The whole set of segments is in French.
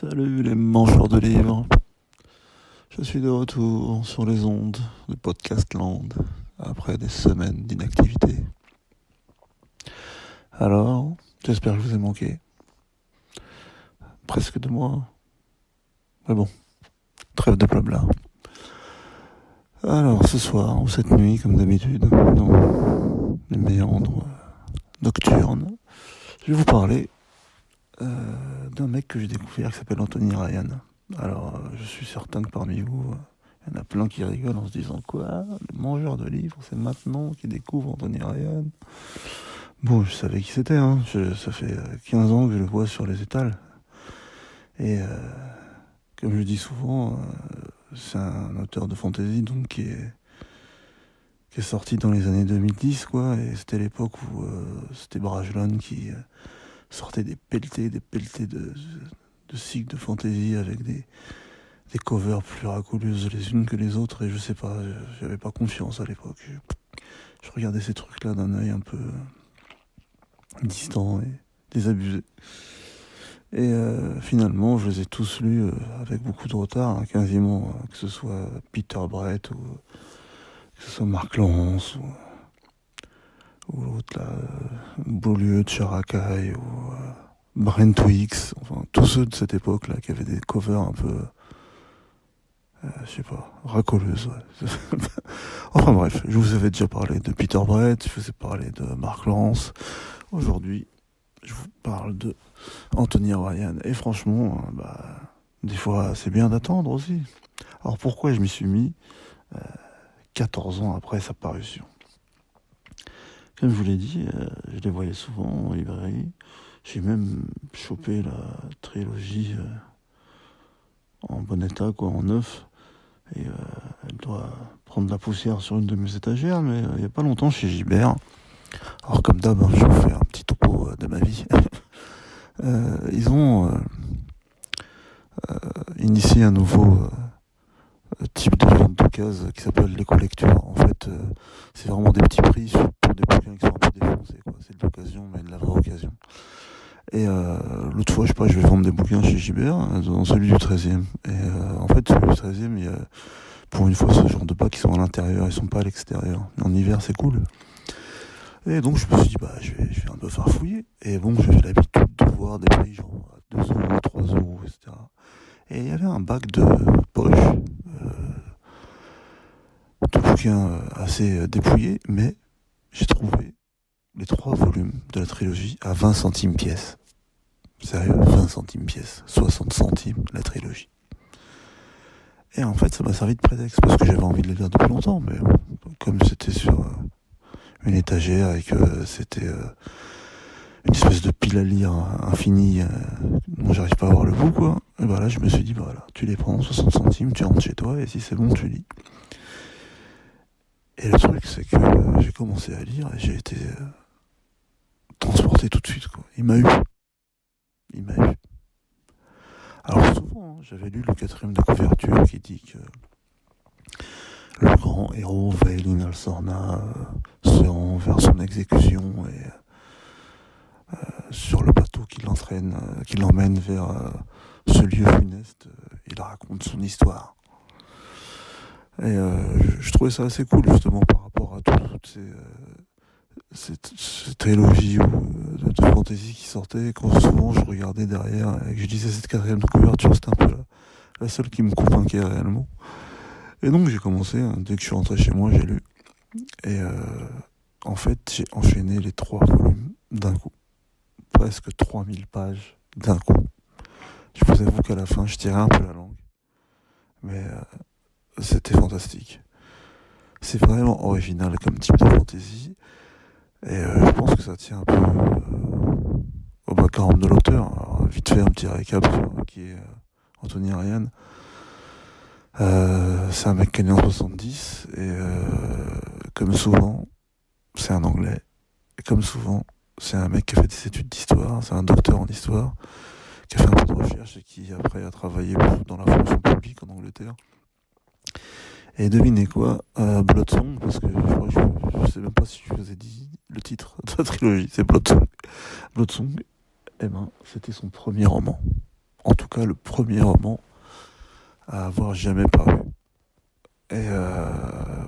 Salut les mangeurs de livres, je suis de retour sur les ondes de Podcastland après des semaines d'inactivité. Alors, j'espère que je vous ai manqué. Presque 2 mois. Mais bon, trêve de blabla. Alors ce soir, ou cette nuit, comme d'habitude, dans les méandres nocturnes, je vais vous parler d'un mec que j'ai découvert qui s'appelle Anthony Ryan. Alors, je suis certain que parmi vous, il y en a plein qui rigolent en se disant quoi, le mangeur de livres, c'est maintenant qu'il découvre Anthony Ryan. Bon, je savais qui c'était, hein. Ça fait 15 ans que je le vois sur les étals. Et comme je dis souvent, c'est un auteur de fantasy donc qui est sorti dans les années 2010, quoi. Et c'était l'époque où c'était Brajlon qui sortait des pelletés de cycles de fantasy avec des covers plus racoleuses les unes que les autres, et je sais pas, j'avais pas confiance à l'époque. Je regardais ces trucs-là d'un œil un peu distant et désabusé. Et finalement, je les ai tous lus avec beaucoup de retard, hein, quasiment, que ce soit Peter Brett ou que ce soit Mark Lawrence ou l'autre là, Beaulieu de Characaille ou Brent Wicks, enfin tous ceux de cette époque là qui avaient des covers un peu je sais pas, racoleuses, ouais. Enfin bref, je vous avais déjà parlé de Peter Brett, je vous ai parlé de Mark Lawrence. Aujourd'hui, je vous parle de Anthony Ryan. Et franchement, des fois c'est bien d'attendre aussi. Alors pourquoi je m'y suis mis 14 ans après sa parution? Comme je vous l'ai dit, je les voyais souvent en librairie. J'ai même chopé la trilogie en bon état, quoi, en neuf. Et elle doit prendre la poussière sur une de mes étagères, mais il n'y a pas longtemps chez Gibert. Alors comme d'hab, je vous fais un petit topo de ma vie. Ils ont initié un nouveau type de vente d'occasion qui s'appelle l'éco-lecture. En fait, c'est vraiment des petits prix pour des bouquins qui sont un peu défoncés, quoi. C'est de l'occasion, mais de la vraie occasion. Et l'autre fois, je sais pas, je vais vendre des bouquins chez Gibert, dans celui du 13e. Et en fait, celui du 13e, il y a, pour une fois, ce genre de bacs qui sont à l'intérieur, ils sont pas à l'extérieur. En hiver, c'est cool. Et donc, je me suis dit, je vais un peu farfouiller. Et bon, j'avais l'habitude de voir des prix genre à 2 euros, 3 euros, etc. Et il y avait un bac de poche, de bouquins assez dépouillés, mais j'ai trouvé les 3 volumes de la trilogie à 20 centimes pièce. Sérieux, 20 centimes pièce, 60 centimes la trilogie. Et en fait, ça m'a servi de prétexte, parce que j'avais envie de les lire depuis longtemps, mais comme c'était sur une étagère et que c'était une espèce de pile à lire infinie, dont j'arrive pas à voir le bout, quoi. Et là, je me suis dit, voilà, tu les prends, 60 centimes, tu rentres chez toi, et si c'est bon, tu lis. Et le truc, c'est que j'ai commencé à lire, et j'ai été transporté tout de suite, quoi. Il m'a eu. Alors souvent, j'avais lu le 4e de couverture qui dit que le grand héros Vaelin Alsorna se rend vers son exécution et sur le bateau qui l'emmène vers ce lieu funeste, il raconte son histoire. Et je trouvais ça assez cool justement par rapport à toutes ces trilogies de fantasy qui sortaient. Quand souvent je regardais derrière et que je disais cette 4e de couverture, c'était un peu la seule qui me convainquait réellement. Et donc j'ai commencé, dès que je suis rentré chez moi, j'ai lu. Et en fait, j'ai enchaîné les 3 volumes d'un coup. Presque 3000 pages d'un coup. Je vous avoue qu'à la fin, je tirais un peu la langue. Mais c'était fantastique. C'est vraiment original comme type de fantasy. Et je pense que ça tient un peu au background de l'auteur. Alors, vite fait, un petit récap sur qui est Anthony Ryan. C'est un mec qui est né en 70 et comme souvent, c'est un Anglais. Et comme souvent, c'est un mec qui a fait des études d'histoire, c'est un docteur en histoire, qui a fait un peu de recherche et qui après a travaillé dans la fonction publique en Angleterre. Et devinez quoi, Bloodsong, parce que je sais même pas si je vous ai dit le titre de la trilogie, c'est Bloodsong. Bloodsong, c'était son premier roman. en tout cas le premier roman à avoir jamais paru. Et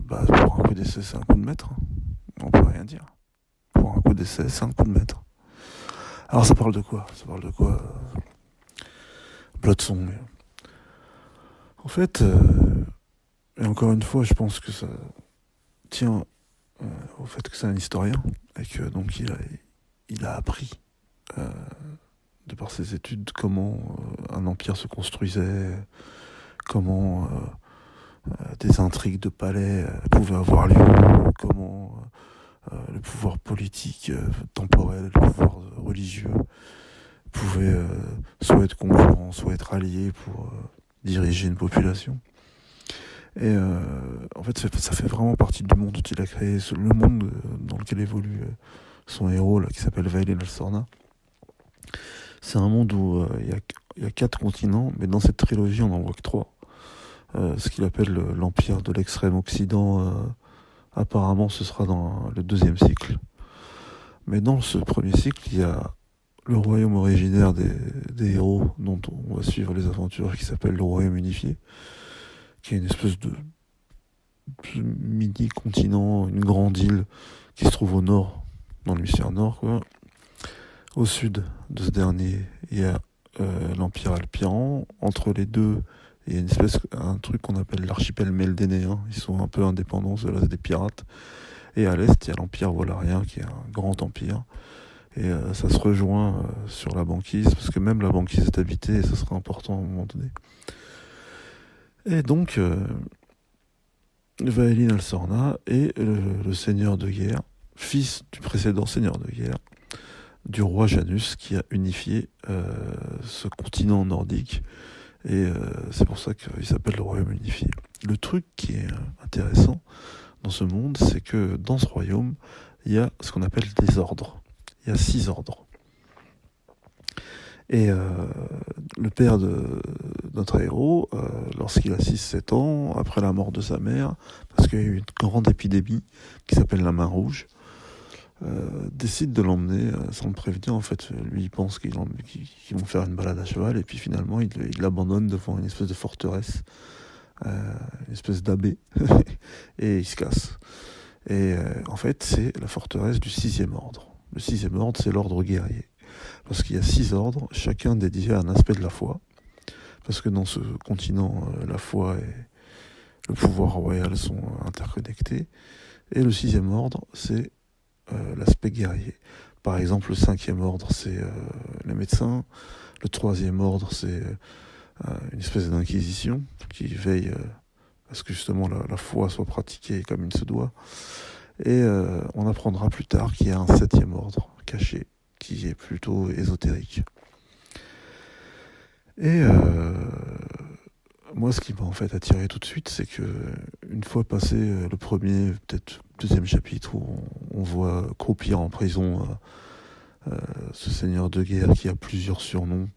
pour un coup d'essai, c'est un coup de maître. On peut rien dire. Pour un coup d'essai, c'est un coup de maître. Alors ça parle de quoi Bloodson. En fait, et encore une fois, je pense que ça tient au fait que c'est un historien et que donc il a appris de par ses études comment un empire se construisait, comment des intrigues de palais pouvaient avoir lieu, comment le pouvoir politique temporel, le pouvoir religieux pouvait soit être concurrent, soit être allié pour diriger une population. Et en fait, ça fait vraiment partie du monde qu'il a créé, le monde dans lequel évolue son héros, là, qui s'appelle Vaelin Al-Sorna. C'est un monde où il y a 4 continents, mais dans cette trilogie, on n'en voit que 3. Ce qu'il appelle l'Empire de l'Extrême Occident, apparemment, ce sera dans le 2e cycle. Mais dans ce premier cycle, il y a le royaume originaire des héros dont on va suivre les aventures, qui s'appelle le Royaume Unifié, qui est une espèce de mini-continent, une grande île qui se trouve au nord, dans l'hémisphère nord, quoi. Au sud de ce dernier, il y a l'Empire Alpiran. Entre les deux, il y a un truc qu'on appelle l'archipel meldénéen. Ils sont un peu indépendants des pirates. Et à l'est, il y a l'Empire Volarien, qui est un grand empire. Et ça se rejoint sur la banquise, parce que même la banquise est habitée, et ça sera important à un moment donné. Et donc, Vaelin Al-Sorna est le seigneur de guerre, fils du précédent seigneur de guerre, du roi Janus, qui a unifié ce continent nordique. Et c'est pour ça qu'il s'appelle le royaume unifié. Le truc qui est intéressant dans ce monde, c'est que dans ce royaume, il y a ce qu'on appelle des ordres. Il y a 6 ordres. Et le père de notre héros, lorsqu'il a 6-7 ans, après la mort de sa mère, parce qu'il y a eu une grande épidémie qui s'appelle la main rouge, décide de l'emmener sans le prévenir. En fait, lui, il pense qu'ils vont faire une balade à cheval, et puis finalement, il l'abandonne devant une espèce de forteresse, une espèce d'abbé, et il se casse. Et en fait, c'est la forteresse du 6e ordre. Le 6e ordre, c'est l'ordre guerrier. Parce qu'il y a 6 ordres, chacun dédié à un aspect de la foi. Parce que dans ce continent, la foi et le pouvoir royal sont interconnectés. Et le 6e ordre, c'est l'aspect guerrier. Par exemple, le 5e ordre, c'est les médecins. Le 3e ordre, c'est une espèce d'inquisition qui veille à ce que justement la foi soit pratiquée comme il se doit. Et on apprendra plus tard qu'il y a un 7e ordre caché, qui est plutôt ésotérique. Et moi, ce qui m'a en fait attiré tout de suite, c'est que une fois passé le premier, peut-être 2e chapitre, où on voit croupir en prison ce seigneur de guerre qui a plusieurs surnoms,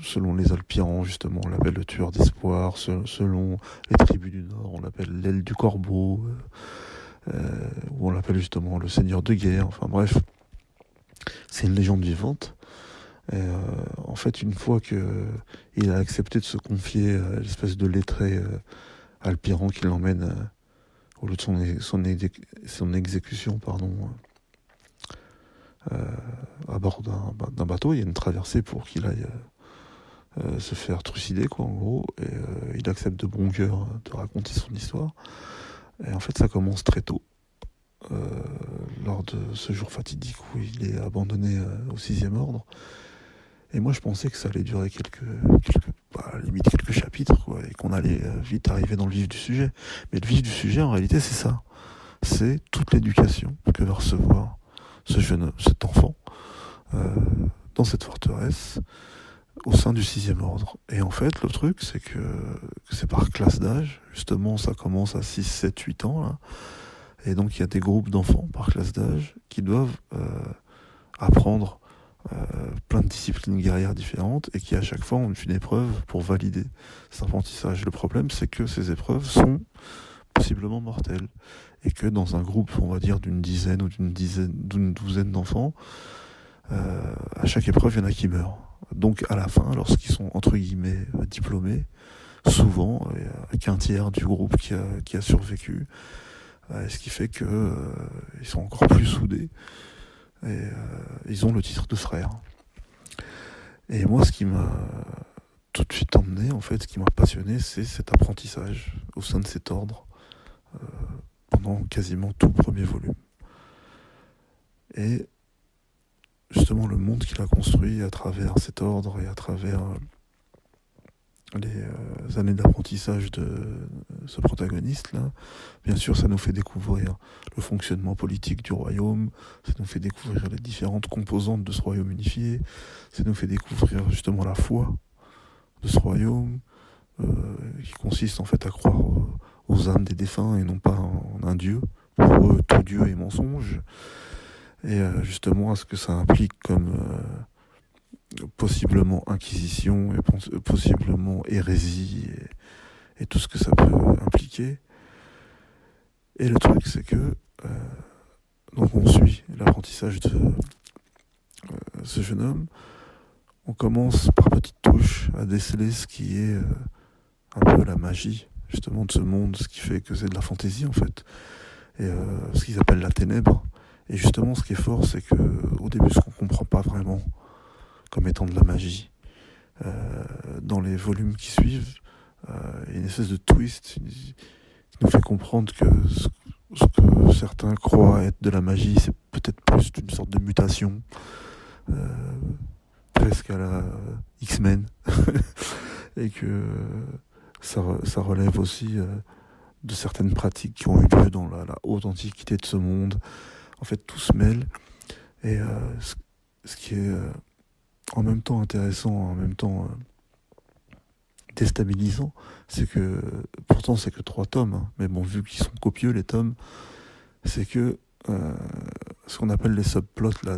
selon les Alpirans, justement, on l'appelle le tueur d'espoir, selon les tribus du Nord, on l'appelle l'aile du corbeau, ou on l'appelle justement le seigneur de guerre, enfin bref. C'est une légende vivante. Et en fait, une fois qu'il a accepté de se confier à l'espèce de lettré Alpiran qui l'emmène au lieu de son exécution, à bord d'un bateau, il y a une traversée pour qu'il aille se faire trucider, quoi, en gros. Et il accepte de bon cœur de raconter son histoire. Et en fait, ça commence très tôt. Lors de ce jour fatidique où il est abandonné au 6e ordre. Et moi, je pensais que ça allait durer limite quelques chapitres, quoi, et qu'on allait vite arriver dans le vif du sujet. Mais le vif du sujet, en réalité, c'est ça. C'est toute l'éducation que va recevoir cet enfant dans cette forteresse au sein du 6e ordre. Et en fait, le truc, c'est que c'est par classe d'âge. Justement, ça commence à 6, 7, 8 ans, là. Et donc, il y a des groupes d'enfants par classe d'âge qui doivent apprendre plein de disciplines guerrières différentes et qui, à chaque fois, ont une épreuve pour valider cet apprentissage. Le problème, c'est que ces épreuves sont possiblement mortelles et que dans un groupe, on va dire, d'une dizaine ou d'une douzaine d'enfants, à chaque épreuve, il y en a qui meurent. Donc à la fin, lorsqu'ils sont entre guillemets diplômés, souvent il n'y a qu'un tiers du groupe qui a survécu, ce qui fait que ils sont encore plus soudés et ils ont le titre de frère. Et moi, ce qui m'a tout de suite emmené, en fait, ce qui m'a passionné, c'est cet apprentissage au sein de cet ordre pendant quasiment tout le premier volume. Et justement, le monde qu'il a construit à travers cet ordre et à travers les années d'apprentissage de ce protagoniste-là, bien sûr, ça nous fait découvrir le fonctionnement politique du royaume, ça nous fait découvrir les différentes composantes de ce royaume unifié, ça nous fait découvrir justement la foi de ce royaume, qui consiste en fait à croire aux âmes des défunts et non pas en un dieu. Pour eux, tout dieu est mensonge. Et justement à ce que ça implique comme possiblement inquisition et possiblement hérésie et tout ce que ça peut impliquer. Et le truc, c'est que donc on suit l'apprentissage de ce jeune homme. On commence par petites touches à déceler ce qui est un peu la magie justement de ce monde, ce qui fait que c'est de la fantaisie en fait, et ce qu'ils appellent la ténèbre. Et justement, ce qui est fort, c'est que au début, ce qu'on comprend pas vraiment comme étant de la magie, dans les volumes qui suivent, il y a une espèce de twist qui nous fait comprendre que ce que certains croient être de la magie, c'est peut-être plus une sorte de mutation, presque à la X-Men, et que ça relève aussi de certaines pratiques qui ont eu lieu dans la haute antiquité de ce monde. En fait, tout se mêle, et ce qui est en même temps intéressant, en même temps déstabilisant, c'est que, pourtant c'est que 3 tomes, hein, mais bon, vu qu'ils sont copieux les tomes, c'est que ce qu'on appelle les subplots, là,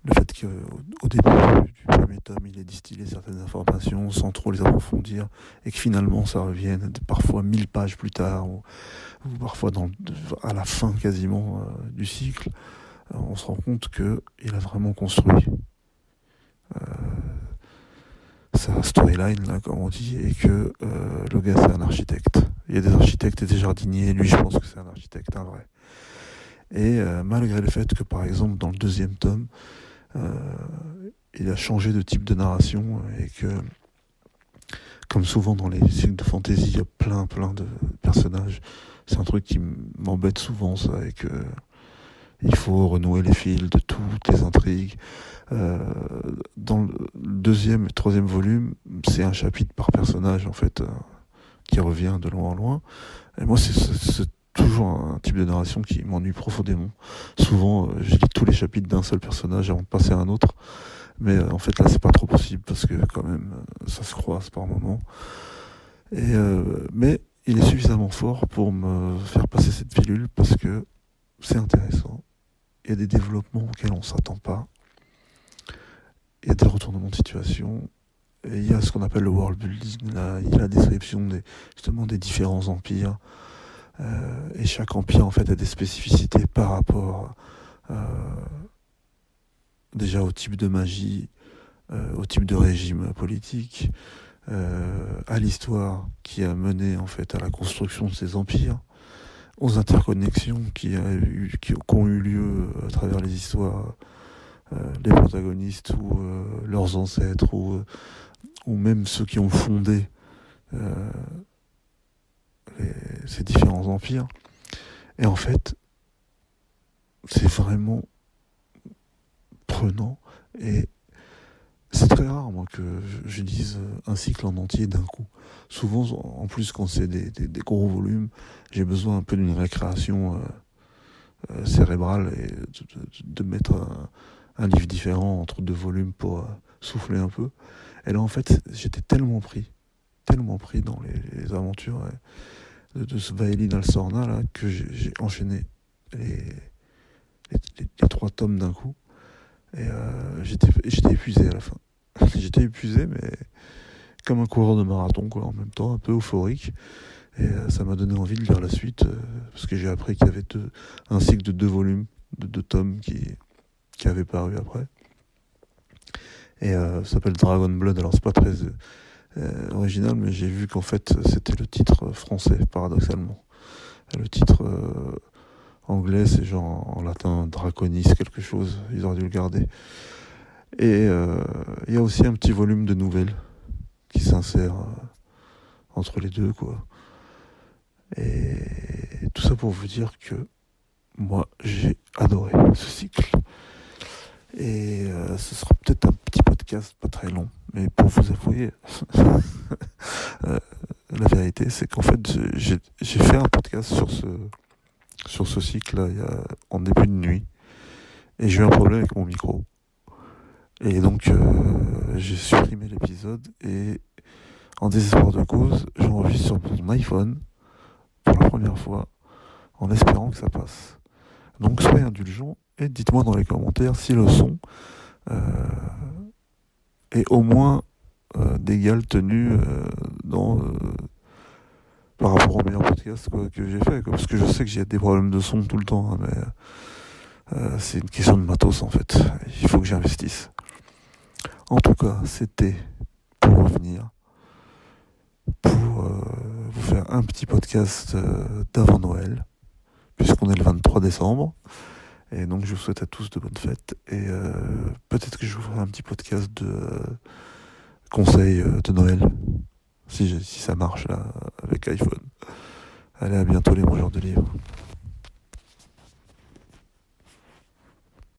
le fait qu'au début du premier tome, il ait distillé certaines informations sans trop les approfondir, et que finalement ça revienne parfois 1000 pages plus tard, ou parfois à la fin quasiment du cycle, on se rend compte qu'il a vraiment construit sa storyline, là, comme on dit, et que le gars c'est un architecte. Il y a des architectes et des jardiniers, lui je pense que c'est un architecte, un vrai. Et malgré le fait que par exemple dans le 2e tome, il a changé de type de narration, et que comme souvent dans les cycles de fantasy, il y a plein de personnages. C'est un truc qui m'embête souvent, ça, et que il faut renouer les fils de toutes les intrigues. Dans le 2e et 3e volume, c'est un chapitre par personnage, en fait, qui revient de loin en loin. Et moi, c'est toujours un type de narration qui m'ennuie profondément. Souvent, je lis tous les chapitres d'un seul personnage avant de passer à un autre. Mais en fait, là, c'est pas trop possible, parce que quand même, ça se croise par moments. Mais il est suffisamment fort pour me faire passer cette pilule, parce que c'est intéressant. Il y a des développements auxquels on ne s'attend pas. Il y a des retournements de situation. Et il y a ce qu'on appelle le world building. Il y a la description justement des différents empires. Et chaque empire, en fait, a des spécificités par rapport déjà au type de magie, au type de régime politique, à l'histoire qui a mené, en fait, à la construction de ces empires, aux interconnexions qui ont eu lieu à travers les histoires, les protagonistes ou leurs ancêtres, ou même ceux qui ont fondé ces différents empires. Et en fait, c'est vraiment prenant, et c'est très rare, moi, que je lise un cycle en entier d'un coup. Souvent, en plus, quand c'est des gros volumes, j'ai besoin un peu d'une récréation cérébrale, et de mettre un livre différent entre 2 volumes pour souffler un peu. Et là, en fait, j'étais tellement pris dans les aventures de ce Vaeli Nalsorna, là, que j'ai enchaîné les 3 tomes d'un coup. Et j'étais épuisé à la fin. J'étais épuisé, mais comme un coureur de marathon, quoi, en même temps, un peu euphorique. Et ça m'a donné envie de lire la suite, parce que j'ai appris qu'il y avait un cycle de 2 volumes, de 2 tomes qui avait paru après. Et ça s'appelle Dragon Blood. Alors c'est pas très original, mais j'ai vu qu'en fait c'était le titre français, paradoxalement. Le titre anglais, c'est genre en latin Draconis quelque chose, ils auraient dû le garder. Et il y a aussi un petit volume de nouvelles qui s'insère entre les deux, quoi. Et tout ça pour vous dire que moi j'ai adoré ce cycle. Et ce sera peut-être un petit podcast pas très long, mais pour vous avouer, la vérité c'est qu'en fait j'ai fait un podcast sur ce cycle-là en début de nuit, et j'ai eu un problème avec mon micro. Et donc j'ai supprimé l'épisode, et en désespoir de cause, j'enregistre sur mon iPhone pour la première fois, en espérant que ça passe. Donc soyez indulgents et dites-moi dans les commentaires si le son est au moins d'égale tenue par rapport au meilleur podcast que j'ai fait, parce que je sais que j'ai des problèmes de son tout le temps, hein, mais c'est une question de matos en fait, il faut que j'investisse. En tout cas, c'était pour revenir, pour vous faire un petit podcast d'avant Noël, puisqu'on est le 23 décembre. Et donc je vous souhaite à tous de bonnes fêtes. Et peut-être que je vous ferai un petit podcast de conseils de Noël, si ça marche là avec iPhone. Allez, à bientôt les mangeurs de livres.